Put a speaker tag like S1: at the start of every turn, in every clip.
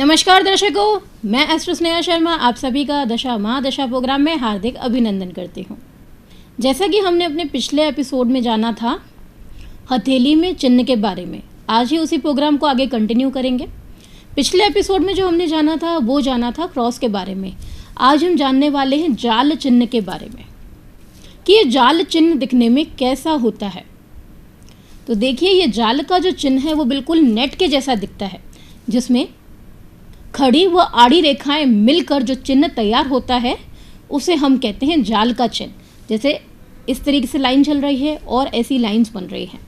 S1: नमस्कार दर्शकों, मैं एस्ट्रो स्नेहा शर्मा आप सभी का दशा महादशा प्रोग्राम में हार्दिक अभिनंदन करती हूँ। जैसा कि हमने अपने पिछले एपिसोड में जाना था हथेली में चिन्ह के बारे में, आज ही उसी प्रोग्राम को आगे कंटिन्यू करेंगे। पिछले एपिसोड में जो हमने जाना था क्रॉस के बारे में। आज हम जानने वाले हैं जाल चिन्ह के बारे में कि ये जाल चिन्ह दिखने में कैसा होता है। तो देखिए, ये जाल का जो चिन्ह है वो बिल्कुल नेट के जैसा दिखता है, जिसमें खड़ी व आड़ी रेखाएं मिलकर जो चिन्ह तैयार होता है उसे हम कहते हैं जाल का चिन्ह। जैसे इस तरीके से लाइन चल रही है और ऐसी लाइंस बन रही हैं,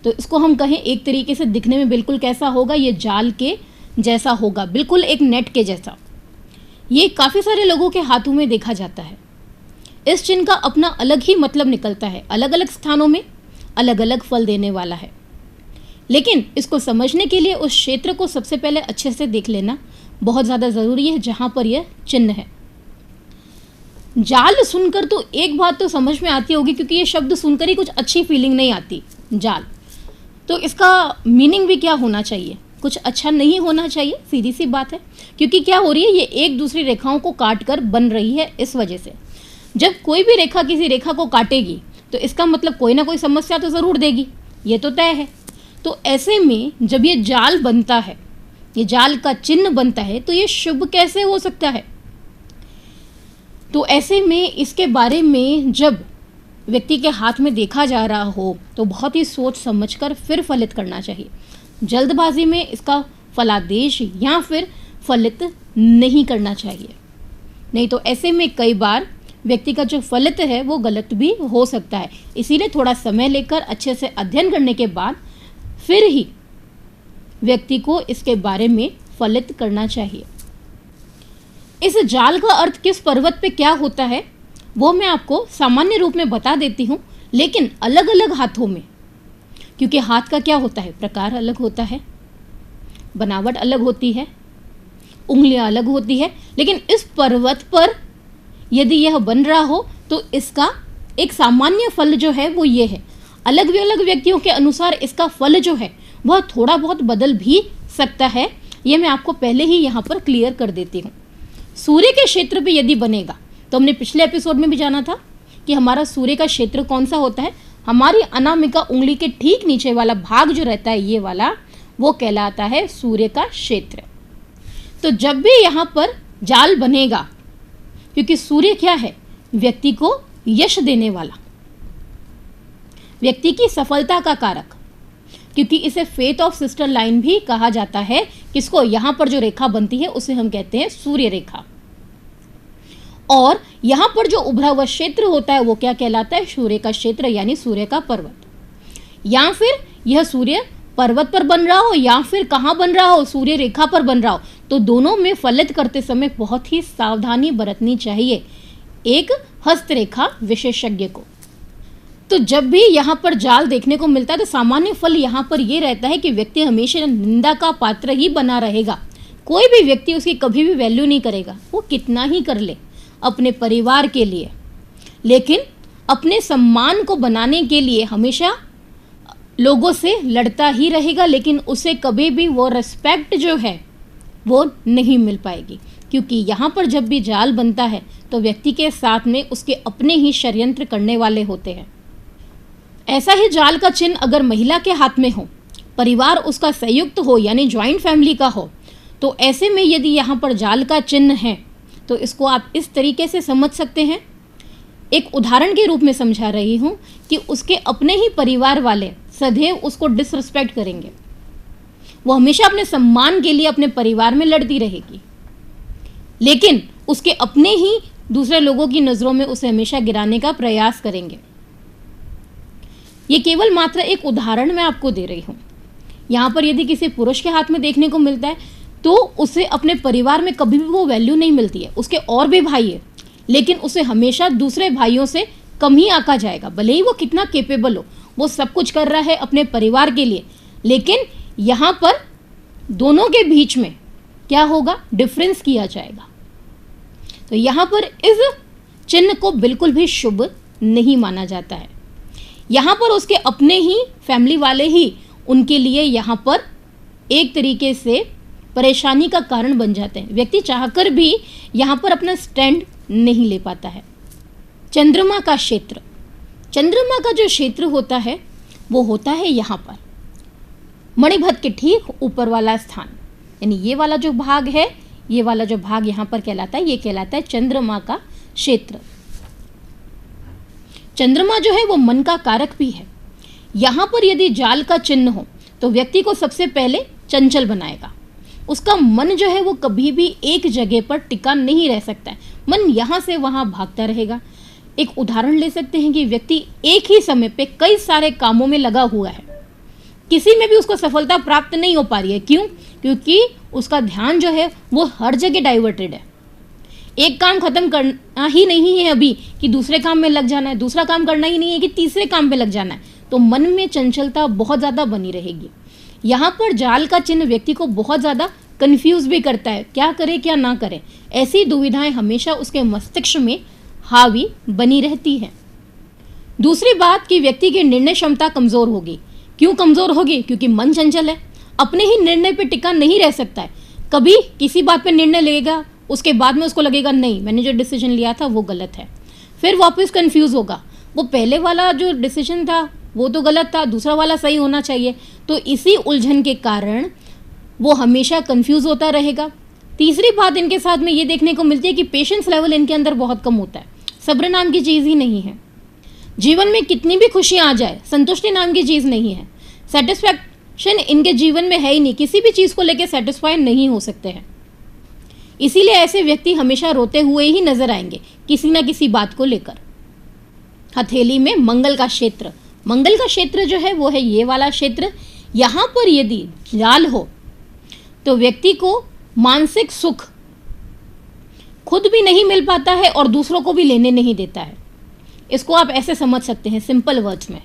S1: तो इसको हम कहें एक तरीके से दिखने में बिल्कुल कैसा होगा, ये जाल के जैसा होगा, बिल्कुल एक नेट के जैसा। ये काफ़ी सारे लोगों के हाथों में देखा जाता है। इस चिन्ह का अपना अलग ही मतलब निकलता है, अलग अलग स्थानों में अलग अलग फल देने वाला है। लेकिन इसको समझने के लिए उस क्षेत्र को सबसे पहले अच्छे से देख लेना बहुत ज़्यादा ज़रूरी है जहाँ पर यह चिन्ह है। जाल सुनकर तो एक बात तो समझ में आती होगी, क्योंकि ये शब्द सुनकर ही कुछ अच्छी फीलिंग नहीं आती। जाल तो इसका मीनिंग भी क्या होना चाहिए, कुछ अच्छा नहीं होना चाहिए, सीधी सी बात है। क्योंकि क्या हो रही है, ये एक दूसरी रेखाओं को काट कर बन रही है। इस वजह से जब कोई भी रेखा किसी रेखा को काटेगी तो इसका मतलब कोई ना कोई समस्या तो ज़रूर देगी, ये तो तय है। तो ऐसे में जब ये जाल बनता है, ये जाल का चिन्ह बनता है, तो ये शुभ कैसे हो सकता है। तो ऐसे में इसके बारे में जब व्यक्ति के हाथ में देखा जा रहा हो तो बहुत ही सोच समझकर फिर फलित करना चाहिए। जल्दबाजी में इसका फलादेश या फिर फलित नहीं करना चाहिए, नहीं तो ऐसे में कई बार व्यक्ति का जो फलित है वो गलत भी हो सकता है। इसीलिए थोड़ा समय लेकर अच्छे से अध्ययन करने के बाद फिर ही व्यक्ति को इसके बारे में फलित करना चाहिए। इस जाल का अर्थ किस पर्वत पे क्या होता है वो मैं आपको सामान्य रूप में बता देती हूँ, लेकिन अलग अलग हाथों में, क्योंकि हाथ का क्या होता है, प्रकार अलग होता है, बनावट अलग होती है, उंगलियां अलग होती है। लेकिन इस पर्वत पर यदि यह बन रहा हो तो इसका एक सामान्य फल जो है वो ये है। अलग व्यक्तियों के अनुसार इसका फल जो है वह थोड़ा बहुत बदल भी सकता है, ये मैं आपको पहले ही यहाँ पर क्लियर कर देती हूँ। सूर्य के क्षेत्र पे यदि बनेगा तो हमने पिछले एपिसोड में भी जाना था कि हमारा सूर्य का क्षेत्र कौन सा होता है, हमारी अनामिका उंगली के ठीक नीचे वाला भाग जो रहता है ये वाला, वो कहलाता है सूर्य का क्षेत्र। तो जब भी यहाँ पर जाल बनेगा, क्योंकि सूर्य क्या है, व्यक्ति को यश देने वाला, व्यक्ति की सफलता का कारक, क्योंकि इसे फेथ ऑफ सिस्टर लाइन भी कहा जाता है। किसको, यहाँ पर जो रेखा बनती है उसे हम कहते हैं सूर्य रेखा। और यहाँ पर जो उभरा हुआ क्षेत्र होता है वो क्या कहलाता है, सूर्य का क्षेत्र, यानी सूर्य का पर्वत। या फिर यह सूर्य पर्वत पर बन रहा हो या फिर कहाँ बन रहा हो, सूर्य रेखा पर बन रहा हो, तो दोनों में फलित करते समय बहुत ही सावधानी बरतनी चाहिए एक हस्तरेखा विशेषज्ञ को। तो जब भी यहाँ पर जाल देखने को मिलता है तो सामान्य फल यहाँ पर ये रहता है कि व्यक्ति हमेशा निंदा का पात्र ही बना रहेगा। कोई भी व्यक्ति उसकी कभी भी वैल्यू नहीं करेगा, वो कितना ही कर ले अपने परिवार के लिए, लेकिन अपने सम्मान को बनाने के लिए हमेशा लोगों से लड़ता ही रहेगा, लेकिन उसे कभी भी वो रिस्पेक्ट जो है वो नहीं मिल पाएगी। क्योंकि यहाँ पर जब भी जाल बनता है तो व्यक्ति के साथ में उसके अपने ही षड्यंत्र करने वाले होते हैं। ऐसा ही जाल का चिन्ह अगर महिला के हाथ में हो, परिवार उसका संयुक्त हो यानी ज्वाइंट फैमिली का हो, तो ऐसे में यदि यहाँ पर जाल का चिन्ह है तो इसको आप इस तरीके से समझ सकते हैं। एक उदाहरण के रूप में समझा रही हूँ कि उसके अपने ही परिवार वाले सदैव उसको डिसरिस्पेक्ट करेंगे, वो हमेशा अपने सम्मान के लिए अपने परिवार में लड़ती रहेगी, लेकिन उसके अपने ही दूसरे लोगों की नज़रों में उसे हमेशा गिराने का प्रयास करेंगे। ये केवल मात्र एक उदाहरण मैं आपको दे रही हूँ। यहाँ पर यदि किसी पुरुष के हाथ में देखने को मिलता है तो उसे अपने परिवार में कभी भी वो वैल्यू नहीं मिलती है। उसके और भी भाई है, लेकिन उसे हमेशा दूसरे भाइयों से कम ही आंका जाएगा, भले ही वो कितना केपेबल हो, वो सब कुछ कर रहा है अपने परिवार के लिए, लेकिन यहाँ पर दोनों के बीच में क्या होगा, डिफरेंस किया जाएगा। तो यहाँ पर इस चिन्ह को बिल्कुल भी शुभ नहीं माना जाता है। यहाँ पर उसके अपने ही फैमिली वाले ही उनके लिए यहाँ पर एक तरीके से परेशानी का कारण बन जाते हैं। व्यक्ति चाहकर भी यहाँ पर अपना स्टैंड नहीं ले पाता है। चंद्रमा का क्षेत्र, चंद्रमा का जो क्षेत्र होता है वो होता है यहाँ पर मणिभद्र के ठीक ऊपर वाला स्थान, यानी ये वाला जो भाग है, ये वाला जो भाग यहाँ पर कहलाता है, ये कहलाता है चंद्रमा का क्षेत्र। चंद्रमा जो है वो मन का कारक भी है। यहाँ पर यदि जाल का चिन्ह हो तो व्यक्ति को सबसे पहले चंचल बनाएगा। उसका मन जो है वो कभी भी एक जगह पर टिका नहीं रह सकता है, मन यहाँ से वहाँ भागता रहेगा। एक उदाहरण ले सकते हैं कि व्यक्ति एक ही समय पे कई सारे कामों में लगा हुआ है, किसी में भी उसको सफलता प्राप्त नहीं हो पा रही है। क्यों? क्योंकि उसका ध्यान जो है वो हर जगह डाइवर्टेड है। एक काम खत्म करना ही नहीं है अभी कि दूसरे काम में लग जाना है, दूसरा काम करना ही नहीं है कि तीसरे काम में लग जाना है, तो मन में चंचलता बहुत ज़्यादा बनी रहेगी। यहाँ पर जाल का चिन्ह व्यक्ति को बहुत ज़्यादा कंफ्यूज भी करता है, क्या करे क्या ना करे। ऐसी दुविधाएं हमेशा उसके मस्तिष्क में हावी बनी रहती है। दूसरी बात कि व्यक्ति की निर्णय क्षमता कमज़ोर होगी। क्यों कमज़ोर होगी? क्योंकि मन चंचल है, अपने ही निर्णय पे टिका नहीं रह सकता है। कभी किसी बात पे निर्णय लेगा, उसके बाद में उसको लगेगा नहीं, मैंने जो डिसीजन लिया था वो गलत है, फिर वापस कंफ्यूज होगा, वो पहले वाला जो डिसीजन था वो तो गलत था, दूसरा वाला सही होना चाहिए। तो इसी उलझन के कारण वो हमेशा कंफ्यूज होता रहेगा। तीसरी बात इनके साथ में ये देखने को मिलती है कि पेशेंस लेवल इनके अंदर बहुत कम होता है। सब्र नाम की चीज़ ही नहीं है। जीवन में कितनी भी खुशियाँ आ जाए, संतुष्टि नाम की चीज़ नहीं है। सेटिस्फैक्शन इनके जीवन में है ही नहीं, किसी भी चीज़ को लेकर सेटिस्फाई नहीं हो सकते हैं। इसीलिए ऐसे व्यक्ति हमेशा रोते हुए ही नजर आएंगे किसी ना किसी बात को लेकर। हथेली में मंगल का क्षेत्र, मंगल का क्षेत्र जो है वो है ये वाला क्षेत्र। यहाँ पर यदि जाल हो तो व्यक्ति को मानसिक सुख खुद भी नहीं मिल पाता है और दूसरों को भी लेने नहीं देता है। इसको आप ऐसे समझ सकते हैं सिंपल वर्ड्स में,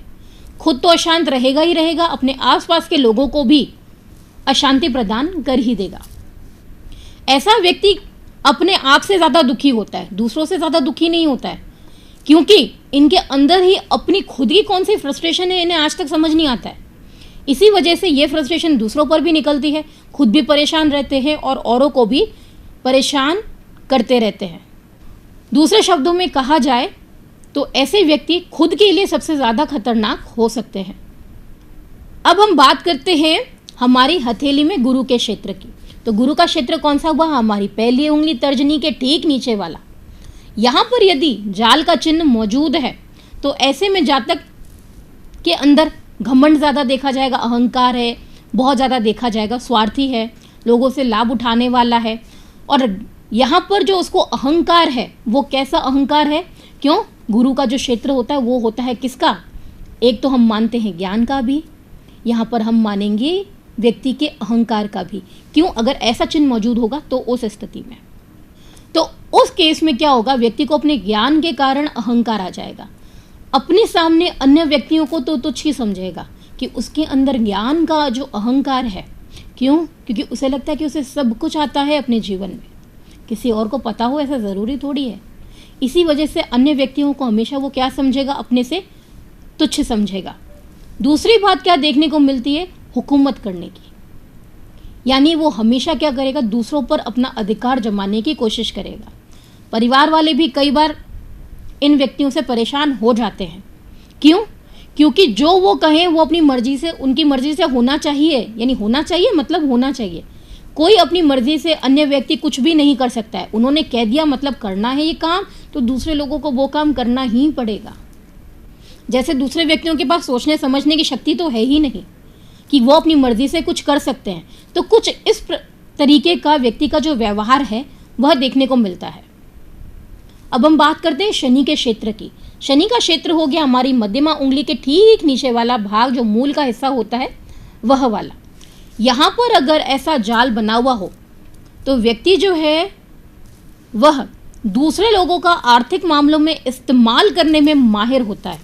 S1: खुद तो अशांत रहेगा ही रहेगा, अपने आसपास के लोगों को भी अशांति प्रदान कर ही देगा। ऐसा व्यक्ति अपने आप से ज़्यादा दुखी होता है, दूसरों से ज़्यादा दुखी नहीं होता है, क्योंकि इनके अंदर ही अपनी खुद की कौन सी फ्रस्ट्रेशन है इन्हें आज तक समझ नहीं आता है। इसी वजह से ये फ्रस्ट्रेशन दूसरों पर भी निकलती है, खुद भी परेशान रहते हैं और औरों को भी परेशान करते रहते हैं। दूसरे शब्दों में कहा जाए तो ऐसे व्यक्ति खुद के लिए सबसे ज़्यादा खतरनाक हो सकते हैं। अब हम बात करते हैं हमारी हथेली में गुरु के क्षेत्र की। तो गुरु का क्षेत्र कौन सा हुआ? हमारी पहली उंगली तर्जनी के ठीक नीचे वाला। यहाँ पर यदि जाल का चिन्ह मौजूद है तो ऐसे में जातक के अंदर घमंड ज़्यादा देखा जाएगा, अहंकार है बहुत ज़्यादा देखा जाएगा, स्वार्थी है, लोगों से लाभ उठाने वाला है। और यहाँ पर जो उसको अहंकार है वो कैसा अहंकार है? क्यों? गुरु का जो क्षेत्र होता है वो होता है किसका? एक तो हम मानते हैं ज्ञान का भी, यहाँ पर हम मानेंगे व्यक्ति के अहंकार का भी। क्यों? अगर ऐसा चिन्ह मौजूद होगा तो उस स्थिति में, तो उस केस में क्या होगा? व्यक्ति को अपने ज्ञान के कारण अहंकार आ जाएगा, अपने सामने अन्य व्यक्तियों को तो तुच्छ ही समझेगा कि उसके अंदर ज्ञान का जो अहंकार है। क्यों? क्योंकि उसे लगता है कि उसे सब कुछ आता है अपने जीवन में, किसी और को पता हो ऐसा ज़रूरी थोड़ी है। इसी वजह से अन्य व्यक्तियों को हमेशा वो क्या समझेगा? अपने से तुच्छ समझेगा। दूसरी बात क्या देखने को मिलती है? हुकूमत करने की, यानी वो हमेशा क्या करेगा? दूसरों पर अपना अधिकार जमाने की कोशिश करेगा। परिवार वाले भी कई बार इन व्यक्तियों से परेशान हो जाते हैं। क्यों? क्योंकि जो वो कहें वो अपनी मर्जी से, उनकी मर्जी से होना चाहिए, यानी होना चाहिए मतलब होना चाहिए। कोई अपनी मर्जी से अन्य व्यक्ति कुछ भी नहीं कर सकता है। उन्होंने कह दिया मतलब करना है ये काम, तो दूसरे लोगों को वो काम करना ही पड़ेगा। जैसे दूसरे व्यक्तियों के पास सोचने समझने की शक्ति तो है ही नहीं कि वो अपनी मर्जी से कुछ कर सकते हैं। तो कुछ इस तरीके का व्यक्ति का जो व्यवहार है वह देखने को मिलता है। अब हम बात करते हैं शनि के क्षेत्र की। शनि का क्षेत्र हो गया हमारी मध्यमा उंगली के ठीक नीचे वाला भाग, जो मूल का हिस्सा होता है वह वाला। यहाँ पर अगर ऐसा जाल बना हुआ हो तो व्यक्ति जो है वह दूसरे लोगों का आर्थिक मामलों में इस्तेमाल करने में माहिर होता है।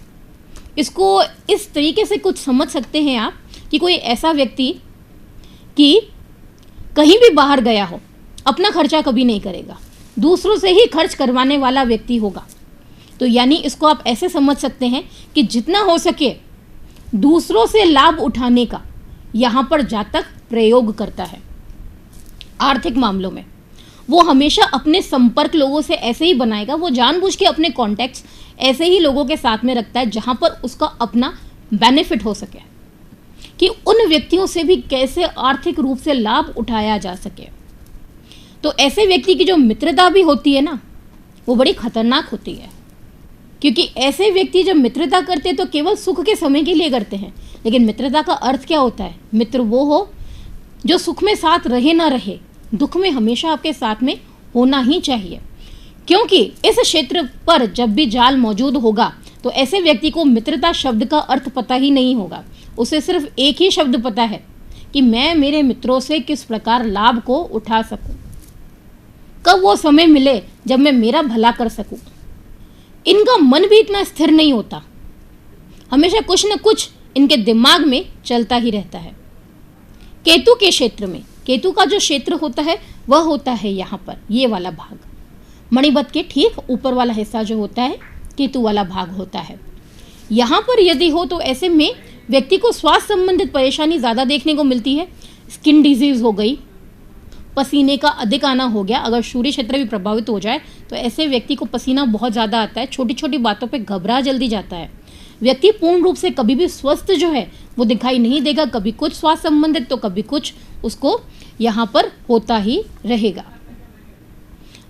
S1: इसको इस तरीके से कुछ समझ सकते हैं आप कि कोई ऐसा व्यक्ति कि कहीं भी बाहर गया हो, अपना खर्चा कभी नहीं करेगा, दूसरों से ही खर्च करवाने वाला व्यक्ति होगा। तो यानी इसको आप ऐसे समझ सकते हैं कि जितना हो सके दूसरों से लाभ उठाने का यहाँ पर जातक प्रयोग करता है। आर्थिक मामलों में वो हमेशा अपने संपर्क लोगों से ऐसे ही बनाएगा, वो जानबूझ के अपने कॉन्टैक्ट्स ऐसे ही लोगों के साथ में रखता है जहां पर उसका अपना बेनिफिट हो सके, कि उन व्यक्तियों से भी कैसे आर्थिक रूप से लाभ उठाया जा सके। तो ऐसे व्यक्ति की जो मित्रता भी होती है ना, वो बड़ी खतरनाक होती है, क्योंकि ऐसे व्यक्ति जब मित्रता करते हैं तो केवल सुख के समय के लिए करते हैं। लेकिन मित्रता का अर्थ क्या होता है? मित्र वो हो जो सुख में साथ रहे ना रहे, दुख में हमेशा आपके साथ में होना ही चाहिए। क्योंकि इस क्षेत्र पर जब भी जाल मौजूद होगा तो ऐसे व्यक्ति को मित्रता शब्द का अर्थ पता ही नहीं होगा। उसे सिर्फ एक ही शब्द पता है कि मैं मेरे मित्रों से किस प्रकार लाभ को उठा सकूं, कब वो समय मिले जब मैं मेरा भला कर सकूं। इनका मन भी इतना स्थिर नहीं होता, हमेशा कुछ न कुछ इनके दिमाग में चलता ही रहता है। केतु के क्षेत्र में, केतु का जो क्षेत्र होता है वह होता है यहाँ पर ये वाला भाग, मणिबत के ठीक ऊपर वाला हिस्सा जो होता है केतु वाला भाग होता है। यहाँ पर यदि हो तो ऐसे में व्यक्ति को स्वास्थ्य संबंधित परेशानी ज़्यादा देखने को मिलती है। स्किन डिजीज़ हो गई, पसीने का अधिक आना हो गया, अगर सूर्य क्षेत्र भी प्रभावित हो जाए तो ऐसे व्यक्ति को पसीना बहुत ज़्यादा आता है, छोटी छोटी बातों पे घबरा जल्दी जाता है। व्यक्ति पूर्ण रूप से कभी भी स्वस्थ जो है वो दिखाई नहीं देगा, कभी कुछ स्वास्थ्य संबंधित तो कभी कुछ उसको यहाँ पर होता ही रहेगा।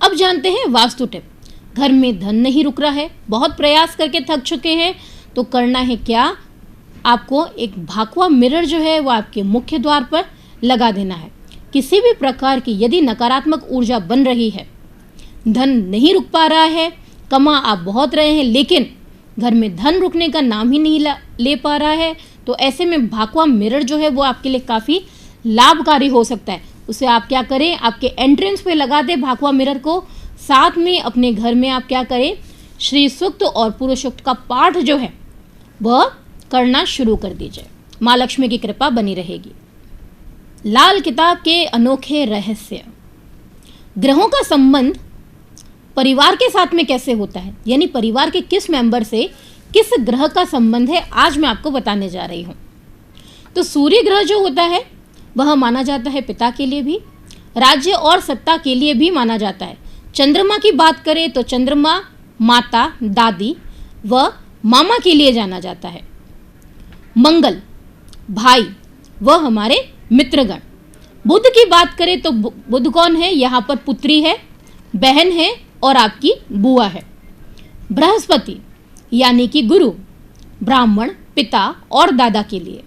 S1: अब जानते हैं वास्तु टिप। घर में धन नहीं रुक रहा है, बहुत प्रयास करके थक चुके हैं, तो करना है क्या? आपको एक भाकवा मिरर जो है वो आपके मुख्य द्वार पर लगा देना है। किसी भी प्रकार की यदि नकारात्मक ऊर्जा बन रही है, धन नहीं रुक पा रहा है, कमा आप बहुत रहे हैं लेकिन घर में धन रुकने का नाम ही नहीं ले पा रहा है, तो ऐसे में भाकवा मिरर जो है वो आपके लिए काफ़ी लाभकारी हो सकता है। उसे आप क्या करें, आपके एंट्रेंस पे लगा दें भाकवा मिरर को। साथ में अपने घर में आप क्या करें, श्री सूक्त और पुरुष सूक्त का पाठ जो है वह करना शुरू कर दीजिए। माँ लक्ष्मी की कृपा बनी रहेगी। लाल किताब के अनोखे रहस्य। ग्रहों का संबंध परिवार के साथ में कैसे होता है, यानी परिवार के किस मेंबर से किस ग्रह का संबंध है, आज मैं आपको बताने जा रही हूँ। तो सूर्य ग्रह जो होता है वह माना जाता है पिता के लिए भी, राज्य और सत्ता के लिए भी माना जाता है। चंद्रमा की बात करें तो चंद्रमा माता, दादी व मामा के लिए जाना जाता है। मंगल भाई व हमारे मित्रगण। बुध की बात करें तो बुध कौन है, यहाँ पर पुत्री है, बहन है और आपकी बुआ है। बृहस्पति यानी कि गुरु, ब्राह्मण, पिता और दादा के लिए।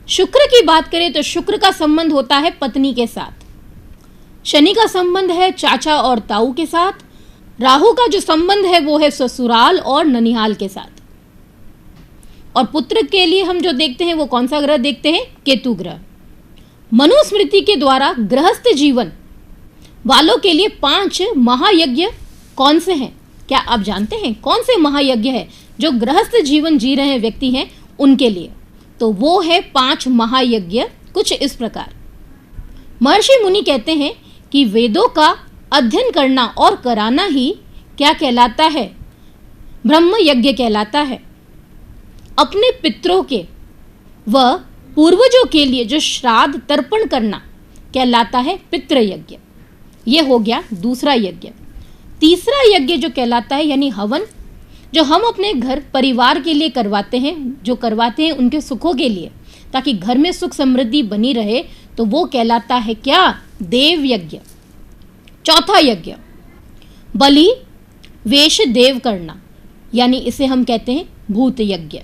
S1: शुक्र की बात करें तो शुक्र का संबंध होता है पत्नी के साथ। शनि का संबंध है चाचा और ताऊ के साथ। राहु का जो संबंध है वो है ससुराल और ननिहाल के साथ। और पुत्र के लिए हम जो देखते हैं वो कौन सा ग्रह देखते हैं, केतु ग्रह। मनुस्मृति के द्वारा गृहस्थ जीवन वालों के लिए 5 महायज्ञ कौन से हैं, क्या आप जानते हैं कौन से महायज्ञ है जो गृहस्थ जीवन जी रहे व्यक्ति हैं उनके लिए? तो वो है 5 महायज्ञ कुछ इस प्रकार। महर्षि मुनि कहते हैं कि वेदों का अध्ययन करना और कराना ही क्या कहलाता है, ब्रह्म यज्ञ कहलाता है। अपने पितरों के व पूर्वजों के लिए जो श्राद्ध तर्पण करना कहलाता है पितृ यज्ञ। ये हो गया दूसरा यज्ञ। तीसरा यज्ञ जो कहलाता है यानी हवन, जो हम अपने घर परिवार के लिए करवाते हैं, जो करवाते हैं उनके सुखों के लिए ताकि घर में सुख समृद्धि बनी रहे, तो वो कहलाता है क्या, देव यज्ञ। चौथा यज्ञ बलि वेश देव करना, यानी इसे हम कहते हैं भूत यज्ञ।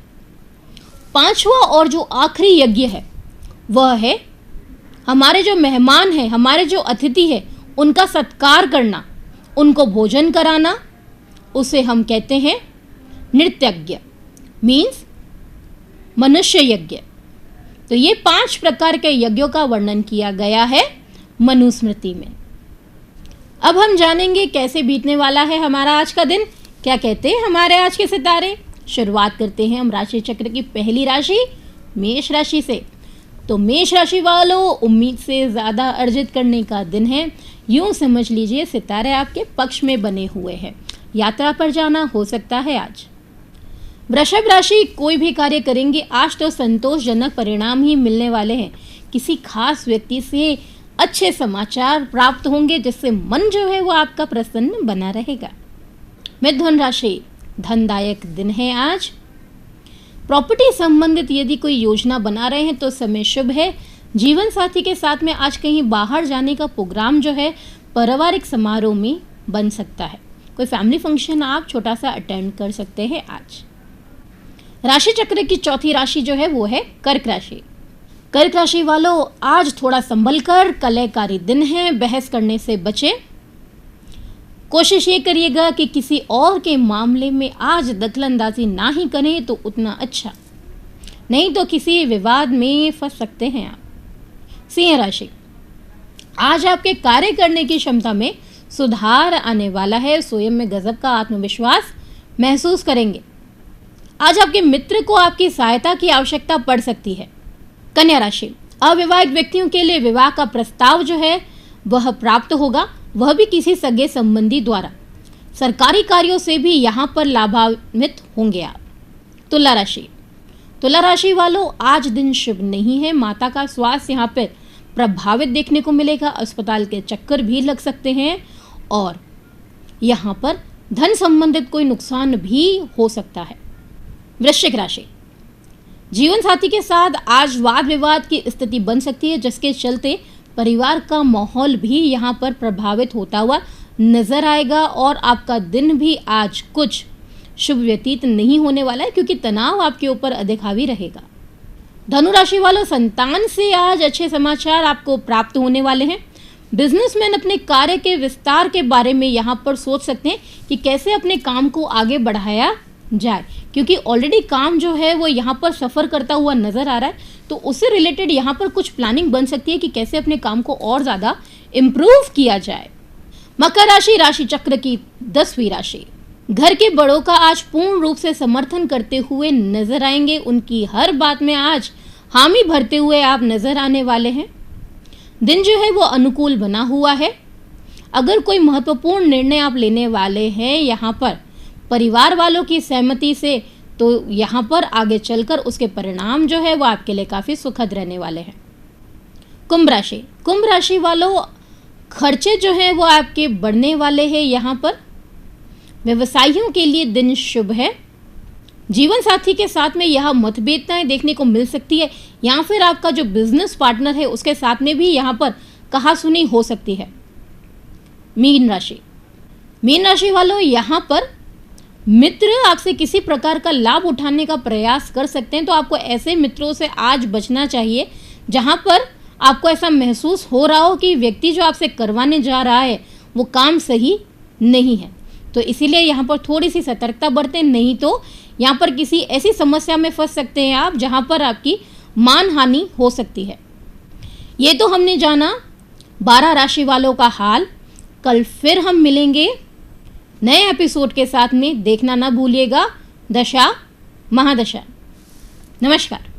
S1: पांचवा और जो आखिरी यज्ञ है वह है हमारे जो मेहमान हैं, हमारे जो अतिथि है उनका सत्कार करना, उनको भोजन कराना, उसे हम कहते हैं नृत्यज्ञ, मीन्स मनुष्य यज्ञ। तो ये 5 प्रकार के यज्ञों का वर्णन किया गया है मनुस्मृति में। अब हम जानेंगे कैसे बीतने वाला है हमारा आज का दिन, क्या कहते हैं हमारे आज के सितारे। शुरुआत करते हैं हम राशि चक्र की पहली राशि मेष राशि से। तो मेष राशि वालों, उम्मीद से ज़्यादा अर्जित करने का दिन है, यूँ समझ लीजिए सितारे आपके पक्ष में बने हुए हैं, यात्रा पर जाना हो सकता है आज। वृषभ राशि, कोई भी कार्य करेंगे आज तो संतोषजनक परिणाम ही मिलने वाले हैं। किसी खास व्यक्ति से अच्छे समाचार प्राप्त होंगे जिससे मन जो है वो आपका प्रसन्न बना रहेगा। मिथुन राशि, धनदायक दिन है आज। प्रॉपर्टी संबंधित यदि कोई योजना बना रहे हैं तो समय शुभ है। जीवन साथी के साथ में आज कहीं बाहर जाने का प्रोग्राम जो है पारिवारिक समारोह में बन सकता है। कोई फैमिली फंक्शन आप छोटा सा अटेंड कर सकते हैं आज। राशि चक्र की चौथी राशि जो है वो है कर्क राशि। कर्क राशि वालों, आज थोड़ा संभल कर, कलहकारी दिन है, बहस करने से बचे। कोशिश ये करिएगा कि किसी और के मामले में आज दखलंदाजी ना ही करें तो उतना अच्छा, नहीं तो किसी विवाद में फंस सकते हैं आप। सिंह राशि, आज आपके कार्य करने की क्षमता में सुधार आने वाला है। स्वयं में गजब का आत्मविश्वास महसूस करेंगे। आज आपके मित्र को आपकी सहायता की आवश्यकता पड़ सकती है। कन्या राशि, अविवाहित व्यक्तियों के लिए विवाह का प्रस्ताव जो है वह प्राप्त होगा, वह भी किसी सगे संबंधी द्वारा। सरकारी कार्यों से भी यहाँ पर लाभान्वित होंगे आप। तुला राशि, तुला राशि वालों, आज दिन शुभ नहीं है। माता का स्वास्थ्य यहाँ पर प्रभावित देखने को मिलेगा। अस्पताल के चक्कर भी लग सकते हैं और यहाँ पर धन संबंधित कोई नुकसान भी हो सकता है। वृश्चिक राशि, जीवन साथी के साथ आज वाद विवाद की स्थिति बन सकती है, जिसके चलते परिवार का माहौल भी यहाँ पर प्रभावित होता हुआ नजर आएगा और आपका दिन भी आज कुछ शुभ व्यतीत नहीं होने वाला है, क्योंकि तनाव आपके ऊपर अधिक हावी रहेगा। धनु राशि वालों, संतान से आज अच्छे समाचार आपको प्राप्त होने वाले हैं। बिजनेसमैन अपने कार्य के विस्तार के बारे में यहाँ पर सोच सकते हैं कि कैसे अपने काम को आगे बढ़ाया जाए, क्योंकि ऑलरेडी काम जो है वो यहाँ पर सफ़र करता हुआ नज़र आ रहा है। तो उससे रिलेटेड यहाँ पर कुछ प्लानिंग बन सकती है कि कैसे अपने काम को और ज़्यादा इम्प्रूव किया जाए। मकर राशि, राशि चक्र की 10वीं राशि। घर के बड़ों का आज पूर्ण रूप से समर्थन करते हुए नजर आएंगे। उनकी हर बात में आज हामी भरते हुए आप नजर आने वाले हैं। दिन जो है वो अनुकूल बना हुआ है। अगर कोई महत्वपूर्ण निर्णय आप लेने वाले हैं यहाँ पर परिवार वालों की सहमति से, तो यहाँ पर आगे चलकर उसके परिणाम जो है वो आपके लिए काफ़ी सुखद रहने वाले हैं। कुंभ राशि, कुंभ राशि वालों, खर्चे जो हैं वो आपके बढ़ने वाले हैं। यहाँ पर व्यवसायियों के लिए दिन शुभ है। जीवन साथी के साथ में यह मतभेदताएं देखने को मिल सकती है, या फिर आपका जो बिजनेस पार्टनर है उसके साथ में भी यहाँ पर कहासुनी हो सकती है। मीन राशि, मीन राशि वालों, यहाँ पर मित्र आपसे किसी प्रकार का लाभ उठाने का प्रयास कर सकते हैं, तो आपको ऐसे मित्रों से आज बचना चाहिए जहां पर आपको ऐसा महसूस हो रहा हो कि व्यक्ति जो आपसे करवाने जा रहा है वो काम सही नहीं है। तो इसीलिए यहाँ पर थोड़ी सी सतर्कता बरतें, नहीं तो यहाँ पर किसी ऐसी समस्या में फंस सकते हैं आप जहाँ पर आपकी मान हानि हो सकती है। ये तो हमने जाना 12 राशि वालों का हाल। कल फिर हम मिलेंगे नए एपिसोड के साथ में। देखना ना भूलिएगा दशा महादशा। नमस्कार।